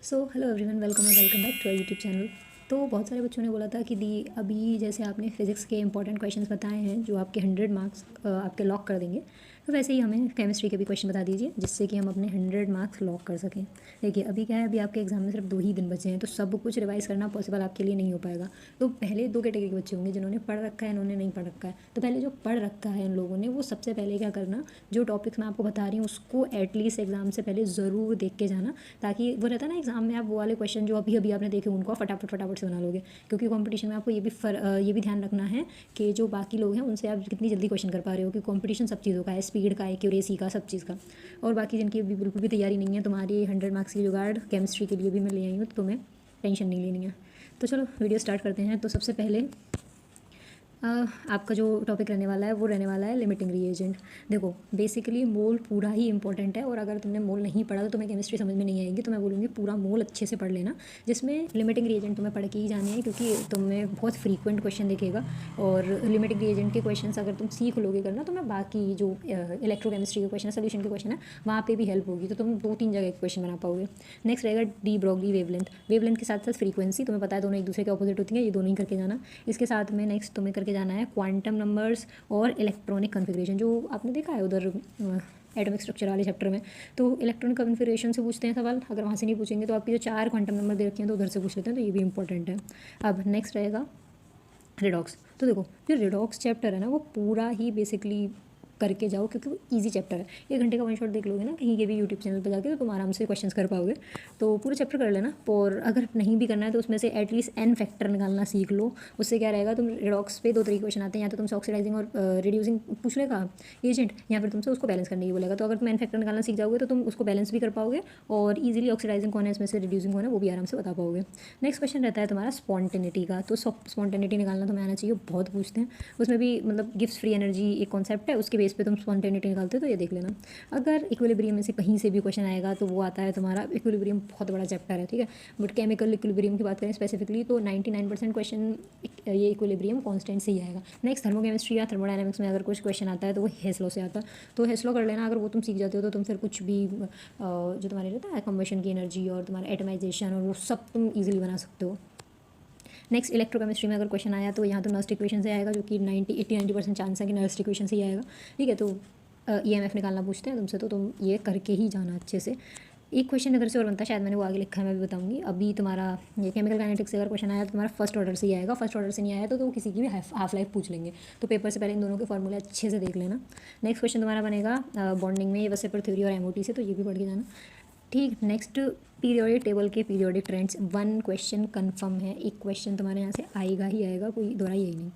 So hello everyone, welcome back to our YouTube channel. तो बहुत सारे बच्चों ने बोला था कि दी अभी जैसे आपने फिज़िक्स के इंपॉर्टेंट क्वेश्चंस बताए हैं जो आपके 100 मार्क्स आपके लॉक कर देंगे, तो वैसे ही हमें केमिस्ट्री के भी क्वेश्चन बता दीजिए जिससे कि हम अपने 100 मार्क्स लॉक कर सकें। देखिए अभी क्या है, अभी आपके एग्जाम में सिर्फ 2 ही दिन बचे हैं, तो सब कुछ रिवाइज़ करना पॉसिबल आपके लिए नहीं हो पाएगा। तो पहले 2 कैटेगरी के बच्चे होंगे जिन्होंने पढ़ रखा है, इन्होंने नहीं पढ़ रखा है। तो पहले जो पढ़ रखा है इन लोगों ने, वो सबसे पहले क्या करना, जो टॉपिक्स मैं आपको बता रही हूँ उसको एटलीस्ट एग्जाम से पहले ज़रूर देख के जाना, ताकि वो रहता है ना एग्जाम में आप वो वाले क्वेश्चन जो अभी अभी आपने देखे उनको फटाफट फटाफट से बना लोगे। क्योंकि कंपटीशन में आपको ये भी ध्यान रखना है कि जो बाकी लोग हैं उनसे आप कितनी जल्दी क्वेश्चन कर पा रहे हो, क्योंकि कंपटीशन सब चीज़ों का है, स्पीड का, एक्यूरेसी का, सब चीज़ का। और बाकी जिनकी अभी बिल्कुल भी तैयारी नहीं है, तुम्हारी 100 मार्क्स की जुगाड़ केमिस्ट्री के लिए भी मैं ले आई हूँ, तो तुम्हें टेंशन नहीं लेनी है। तो चलो वीडियो स्टार्ट करते हैं। तो सबसे पहले आपका जो टॉपिक रहने वाला है वो रहने वाला है लिमिटिंग रिएजेंट। देखो बेसिकली मोल पूरा ही इंपॉर्टेंट है, और अगर तुमने मोल नहीं पढ़ा तो तुम्हें केमिस्ट्री समझ में नहीं आएगी। तो मैं बोलूँगी पूरा मोल अच्छे से पढ़ लेना, जिसमें लिमिटिंग रिएजेंट तुम्हें पढ़ के ही जाने हैं, क्योंकि तुम्हें बहुत फ्रीक्वेंट क्वेश्चन दिखेगा। और लिमिटिंग रिएजेंट के क्वेश्चन अगर तुम सीख लोगे करना, तो मैं बाकी जो इलेक्ट्रोकेमिस्ट्री के क्वेश्चन है, सोल्यूशन के क्वेश्चन है, वहाँ पर भी हेल्प होगी। तो तुम 2-3 जगह क्वेश्चन बना पाओगे। नेक्स्ट रहेगा डी ब्रॉगली वेवलेंथ के साथ साथ फ्रीक्वेंसी, तुम्हें पता है दोनों एक दूसरे के ऑपोजिट होती हैं, ये दोनों ही करके जाना। इसके साथ में नेक्स्ट तुम्हें करके जाना है क्वांटम नंबर्स और इलेक्ट्रॉनिक कन्फिग्रेशन, जो आपने देखा है उधर एटॉमिक स्ट्रक्चर वाले चैप्टर में। तो इलेक्ट्रॉनिक कन्फिग्रेशन से पूछते हैं सवाल, अगर वहाँ से नहीं पूछेंगे तो आपकी जो 4 क्वांटम नंबर दे रखे हैं तो उधर से पूछ लेते हैं, तो ये भी इंपॉर्टेंट है। अब नेक्स्ट रहेगा रिडॉक्स। तो देखो जो रिडॉक्स चैप्टर है ना, वो पूरा ही बेसिकली करके जाओ, क्योंकि वो ईजी चैप्टर है। 1 घंटे का वन शॉट देख लोगे ना कहीं के भी यूट्यूब चैनल पे जाके, तो तुम आराम से क्वेश्चंस कर पाओगे। तो पूरा चैप्टर कर लेना। और अगर नहीं भी करना है तो उसमें से एटलीस्ट एन फैक्टर निकालना सीख लो। उससे क्या रहेगा, तुम रिडॉक्स पे 2 तरीके क्वेश्चन आते हैं, या तो तुमसे ऑक्सीडाइजिंग और रिड्यूसिंग पूछ लेगा एजेंट, या फिर तुमसे उसको बैलेंस करने की बोलेगा। तो अगर तुम एन फैक्टर निकालना सीख जाओगे तो तुम उसको बैलेंस भी कर पाओगे, और ईजिली ऑक्सीडाइजिंग कौन है इसमें से रिड्यूसिंग कौन है वो भी आराम से बता पाओगे। नेक्स्ट क्वेश्चन रहता है तुम्हारा स्पॉन्टेनिटी का। तो स्पॉन्टेनिटी निकालना तुम्हें आना चाहिए, बहुत पूछते हैं उसमें भी। मतलब गिव्स फ्री एनर्जी एक कॉन्सेप्ट है, उसके बेस पे तुम स्पॉन्टेनिटी निकालते हो, तो ये देख लेना। अगर इक्विलिब्रियम में से कहीं से भी क्वेश्चन आएगा तो वो आता है तुम्हारा इक्विलिब्रियम, बहुत बड़ा चैप्टर है, ठीक है। बट केमिकल इक्विलिब्रियम की बात करें स्पेसिफिकली, तो 99% क्वेश्चन ये इक्विलिब्रियम कांस्टेंट से ही आएगा। नेक्स्ट थर्मोकेमिस्ट्री या थर्मोडायनेमिक्स में अगर कुछ क्वेश्चन आता है तो वो हेस लॉ से आता है, तो हेस लॉ कर लेना। अगर वो तुम सीख जाते हो तो तुम फिर कुछ भी जो तुम्हारे रहता है कंबशन की एनर्जी और तुम्हारा एटमाइजेशन और वो सब तुम ईजिली बना सकते हो। नेक्स्ट इलेक्ट्रोकेमिस्ट्री में अगर क्वेश्चन आया तो यहाँ तो नर्स्ट इक्वेशन से आएगा, जो कि 80-90% चांस है कि नर्स्ट इक्वेशन से ही आएगा, ठीक है। तो ईएमएफ निकालना पूछते हैं तुमसे, तो तुम ये करके ही जाना अच्छे से। एक क्वेश्चन अगर से और बनता है, शायद मैंने वो आगे लिखा है, मैं भी बताऊंगी। अभी तुम्हारा ये केमिकल काइनेटिक्स से अगर क्वेश्चन आया तो तुम्हारा फर्स्ट ऑर्डर से ही आएगा। फर्स्ट ऑर्डर से नहीं आया तो किसी की भी हाफ लाइफ पूछ लेंगे, तो पेपर से पहले इन दोनों के फॉर्मूले अच्छे से देख लेना। नेक्स्ट क्वेश्चन तुम्हारा बनेगा बॉन्डिंग में, ये वैसे पर थ्योरी और एमओटी से, तो ये भी पढ़ के जाना, ठीक। नेक्स्ट पीरियोडिक टेबल के पीरियोडिक ट्रेंड्स, 1 क्वेश्चन कन्फर्म है, एक क्वेश्चन तुम्हारे यहाँ से आएगा ही आएगा, कोई दोहराई यही नहीं।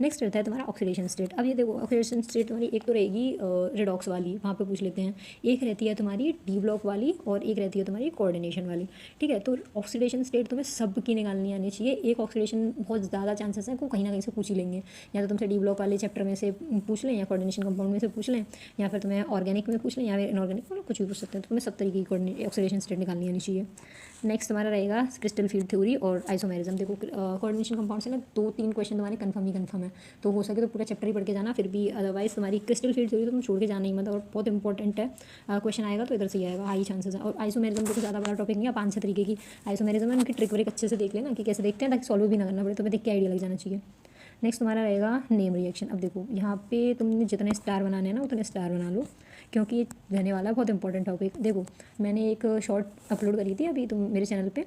नेक्स्ट रहता है तुम्हारा ऑक्सीडेशन स्टेट। अब ये देखो ऑक्सीडेशन स्टेट तुम्हारी एक तो रहेगी रिडॉक्स वाली, वहाँ पे पूछ लेते हैं। एक रहती है तुम्हारी डी ब्लॉक वाली, और एक रहती है तुम्हारी कोऑर्डिनेशन वाली, ठीक है। तो ऑक्सीडेशन स्टेट तुम्हें सब की निकालनी आनी चाहिए। एक ऑक्सीडेशन बहुत ज़्यादा चांसेस है को कहीं ना कहीं से पूछ ही लेंगे, या तो तुमसे डी ब्लॉक वाले चैप्टर में से पूछ लें, या कोऑर्डिनेशन कंपाउंड में से पूछ लें, या फिर तुम्हें ऑर्गेनिक में पूछ लें, या फिर इनऑर्गेनिक में, कुछ भी पूछ सकते हैं। तो तुम्हें सब तरीके की ऑक्सीडेशन स्टेट निकालनी आनी चाहिए। नेक्स्ट तुम्हारा रहेगा क्रिस्टल फील्ड थ्योरी और आइसोमेरिज्म। देखो कोऑर्डिनेशन कंपाउंड से ना 2-3 क्वेश्चन तुम्हारे कंफर्म ही कंफर्म है, तो हो सके तो पूरा चैप्टर ही पढ़ के जाना। फिर भी अदरवाइज तुम्हारी क्रिस्टल फील्ड थ्योरी तो तुम छोड़ के जाना ही मत, और बहुत इंपॉर्टेंट है। क्वेश्चन आएगा तो इधर से ही आएगा, हाई चांसेस है। और आइसोमेरिज्म देखो ज़्यादा बड़ा टॉपिक नहीं है, 5-6 तरीके की आइसोमेरिज्म है, उनकी ट्रिक व्रिक अच्छे से देख लेना कि कैसे देखते हैं, ताकि सॉल्व भी ना करना पड़े, तुम्हें देख के आइडिया लग जाना चाहिए। नेक्स्ट तुम्हारा रहेगा नेम रिएक्शन। अब देखो यहाँ पे तुमने जितने स्टार बनाने हैं ना उतने स्टार बना लो, क्योंकि ये रहने वाला है बहुत इंपॉर्टेंट टॉपिक। देखो मैंने एक शॉर्ट अपलोड करी थी अभी तुम मेरे चैनल पे,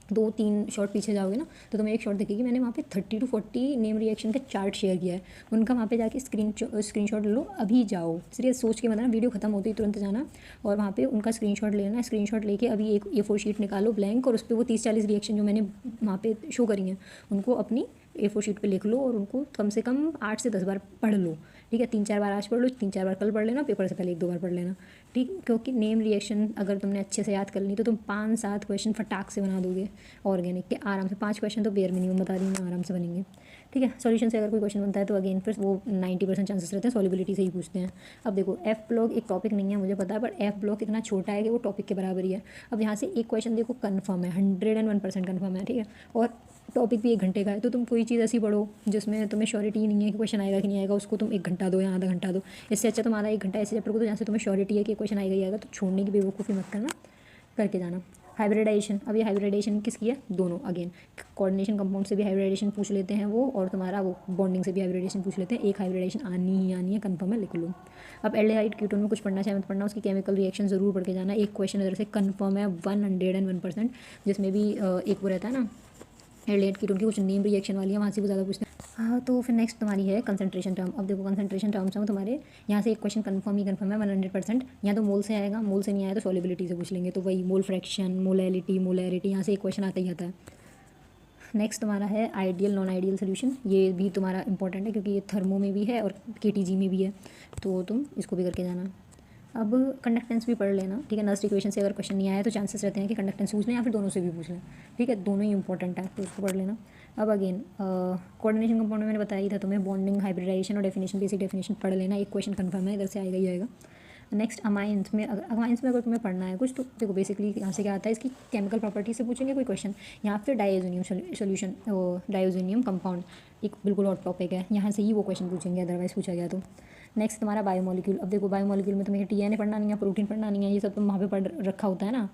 2-3 शॉर्ट पीछे जाओगे ना तो तुम्हें एक शॉर्ट दिखेगी, मैंने वहाँ पे 30-40 नेम रिएक्शन का चार्ट शेयर किया है। उनका वहाँ पे जाके स्क्रीनशॉट ले लो, अभी जाओ, सीरियस सोच के मतलब वीडियो खत्म होती ही तुरंत जाना और वहाँ पे उनका स्क्रीनशॉट लेना। स्क्रीनशॉट लेके अभी एक A4 शीट निकालो ब्लैंक, और उस पर वो 30-40 रिएक्शन जो मैंने वहाँ पे शो करी हैं उनको अपनी A4 शीट पे लिख लो, और उनको कम से कम 8 से 10 बार पढ़ लो, ठीक है। 3-4 बार आज पढ़ लो, 3-4 बार कल पढ़ लेना, पेपर से पहले 1-2 बार पढ़ लेना, ठीक। क्योंकि नेम रिएक्शन अगर तुमने अच्छे से याद कर ली तो तुम 5-7 क्वेश्चन फटाक से बना दोगे ऑर्गेनिक के आराम से। 5 क्वेश्चन तो बेयर मिनिमम बता रही हूँ, आराम से बनेंगे, ठीक है। सॉल्यूशन से अगर कोई क्वेश्चन बनता है तो अगेन फिर वो 90% चांसेस रहते हैं सॉल्युबिलिटी से ही पूछते हैं। अब देखो एफ ब्लॉक एक टॉपिक नहीं है मुझे पता है, बट एफ ब्लॉक इतना छोटा है कि वो टॉपिक के बराबर ही है। अब यहाँ से एक क्वेश्चन देखो कन्फर्म है, 101% कन्फर्म है, ठीक है। और टॉपिक भी 1 घंटे का है, तो तुम कोई चीज़ ऐसी पढ़ो जिसमें तुम्हें श्योरिटी नहीं है कि क्वेश्चन आएगा कि नहीं आएगा, उसको तुम 1 घंटा दो या आधा घंटा दो। इससे अच्छा तुम्हारा 1 घंटा ऐसे चैप्टर को तो जहाँ से तुम्हें श्योरिटी है कि क्वेश्चन आएगा ही आएगा, तो छोड़ने की बेवकूफ़ी मत करना, करके जाना। हाइब्रिडाइजेशन, अब ये हाइब्रिडाइजेशन किसकी है, दोनों अगेन कोऑर्डिनेशन कंपाउंड से भी हाइब्रिडाइजेशन पूछ लेते हैं वो, और तुम्हारा वो बॉन्डिंग से भी हाइब्रिडाइजेशन पूछ लेते हैं। एक हाइब्रिडाइजेशन आनी ही आनी है, कंफर्म है, लिख लो। अब एल्डिहाइड कीटोन में कुछ पढ़ना चाहे मत पढ़ना, उसकी केमिकल रिएक्शन जरूर पढ़ के जाना। एक क्वेश्चन इधर से कंफर्म है 101%, जिसमें भी एक वो रहता है ना एल्डिहाइड कीटोन की कुछ नेम रिएक्शन वाली है, वहाँ से वो ज़्यादा पूछते हैं। हाँ, तो फिर नेक्स्ट तुम्हारी है कंसंट्रेशन टर्म। अब देखो कंसंट्रेशन टर्म्स में तुम्हारे यहाँ से एक क्वेश्चन कंफर्म ही कंफर्म है 100%, या तो मोल से आएगा, मोल से नहीं आया तो सॉल्युबिलिटी से पूछ लेंगे, तो वही मोल फ्रैक्शन, मोलैलिटी, मोलैरिटी, यहाँ से एक क्वेश्चन आता ही आता है। नेक्स्ट तुम्हारा है आइडियल नॉन आइडियल सोल्यूशन, ये भी तुम्हारा इंपॉर्टेंट है क्योंकि ये थर्मो में भी है और केटीजी में भी है, तो तुम इसको भी करके जाना। अब कंडक्टेंस भी पढ़ लेना, ठीक है। नस्ट इक्वेशन से अगर क्वेश्चन नहीं आया तो चांसेस रहते हैं कि कंडक्टेंस पूछ लें या फिर दोनों से भी पूछ लें, ठीक है, दोनों ही इंपॉर्टेंट है, तो उसको पढ़ लेना। अब अगेन कोऑर्डिनेशन कंपाउंड में मैंने बताया ही था तुम्हें, बॉन्डिंग, हाइब्रिडाइजेशन और डेफिनेशन, बेसिक डेफिनेशन पढ़ लेना, एक क्वेश्चन कंफर्म है, इधर से आएगा ही आएगा। नेक्स्ट अमाइंस में, अगर तुम्हें पढ़ना है कुछ तो देखो बेसिकली यहाँ से क्या आता है, इसकी केमिकल प्रॉपर्टी से पूछेंगे कोई क्वेश्चन, यहाँ फिर डाइओजेनियम सोल्यूशन, डाइओजेनियम कंपाउंड एक बिल्कुल हॉट टॉपिक है, यहाँ से ही वो क्वेश्चन पूछेंगे अदरवाइज पूछा गया तो। नेक्स्ट तुम्हारा बायोमोलिक्यूल। अब देखो बायोमोलिक्यूल में तुम्हें टीएनए पढ़ना नहीं है, प्रोटीन पढ़ना नहीं है, ये सब तुम वहाँ पे पढ़ रखा होता है ना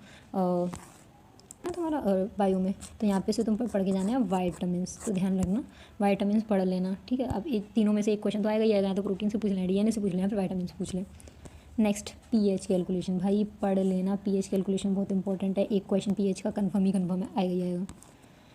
तुम्हारा बायो में, तो यहाँ पे से तुम पढ़ के जाना है वाइटामिन्स, तो ध्यान रखना वाइटामिन्स पढ़ लेना, ठीक है। अब एक तीनों में से एक क्वेश्चन तो आएगा ही आएगा, तो प्रोटीन से पूछ लें, डीएनए से पूछ लें, फिर वाइटामिन्स पूछ लें। नेक्स्ट पीएच कैलकुलेशन, भाई पढ़ लेना, पीएच कैलकुलेशन बहुत इंपॉर्टेंट है, एक क्वेश्चन पीएच का कंफर्म है, आएगा ही आएगा।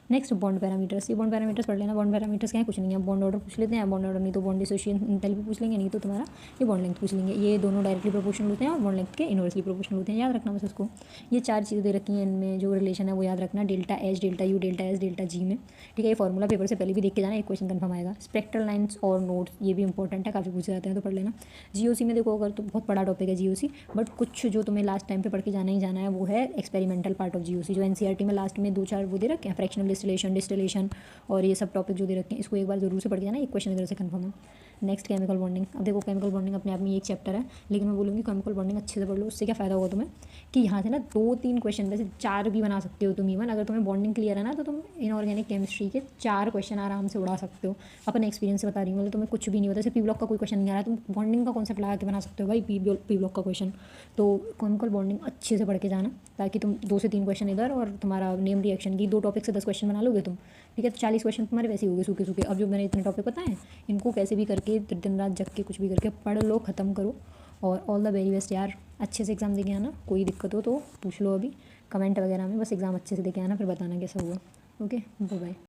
नेक्स्ट बॉन्ड पैरामीटर्स, ये बॉन्ड पैरामीटर्स पढ़ लेना। बॉन्ड पैरामीटर्स क्या है, कुछ नहीं है, बॉन्ड ऑर्डर पूछ लेते हैं, बॉन्ड ऑर्डर नहीं तो बॉन्ड डिसोसिएशन एंथैल्पी पूछ लेंगे, नहीं तो तुम्हारा ये बॉन्ड लेंथ पूछ लेंगे, ये दोनों डायरेक्टली प्रोपोर्शनल होते हैं और बॉन्ड लेंथ के इनवर्सली प्रोपोर्शनल होते हैं, याद रखना बस उसको। ये 4 चीज़ें दे रखी हैं, इनमें जो रिलेशन है वो याद रखना, delta H, delta U, delta S, delta G में, ठीक है। ये फॉर्मूला पेपर से पहले भी देख के जाना, एक क्वेश्चन कंफर्म आएगा। स्पेक्ट्रल लाइन्स और नोट्स, ये भी इंपॉर्टेंट है, काफ़ी पूछे जाते हैं, तो पढ़ लेना। जीओसी में देखो अगर तो बहुत बड़ा टॉपिक है जीओसी, बट कुछ जो तुम्हें लास्ट टाइम पे पढ़ के जाना ही जाना है वो है एक्सपेरिमेंटल पार्ट ऑफ जीओसी, जो एनसीईआरटी में लास्ट में 2-4 वो दे रखे हैं, फ्रैक्शनल डिस्टिलेशन और ये सब टॉपिक जो दे रखे हैं, इसको एक बार जरूर से पढ़ के जाना, एक क्वेश्चन इधर से कंफर्म है। Next chemical bonding. अब देखो केमिकल बॉन्डिंग अपने आप में एक चैप्टर है, लेकिन मैं बोलूँगी केमिकल बॉन्डिंग अच्छे से पढ़ लो, उससे क्या फ़ायदा होगा तुम्हें कि यहाँ से ना 2-3 क्वेश्चन, वैसे 4 भी बना सकते हो तुम इवन, अगर तुम्हें बॉन्डिंग क्लियर है ना तो तुम इनऑर्गेनिक केमिस्ट्री के 4 क्वेश्चन आराम से उड़ा सकते हो। अपने एक्सपीरियंस से बता रही हूँ, मतलब तुम्हें कुछ भी नहीं होता, जैसे पी ब्लॉक का कोई क्वेश्चन नहीं आ रहा, तुम बॉन्डिंग का कॉन्सेप्ट लगा के बना सकते हो भाई पी ब्लॉक का क्वेश्चन। तो केमिकल बॉन्डिंग अच्छे से पढ़ के जाना, ताकि तुम 2 से 3 क्वेश्चन इधर और तुम्हारा नेम रिएक्शन की 2 टॉपिक से 10 क्वेश्चन बना लोगे तुम, ठीक है। तो 40 क्वेश्चन तुम्हारे वैसे ही हो गए सूखे सूखे। अब जो मैंने इतने टॉपिक बताए इनको कैसे भी करके दिन रात जग के कुछ भी करके पढ़ लो, ख़त्म करो, और ऑल द वेरी बेस्ट यार। अच्छे से एग्ज़ाम देके आना, कोई दिक्कत हो तो पूछ लो अभी कमेंट वगैरह में, बस एग्ज़ाम अच्छे से देके आना, फिर बताना कैसा हुआ। Okay, bye bye.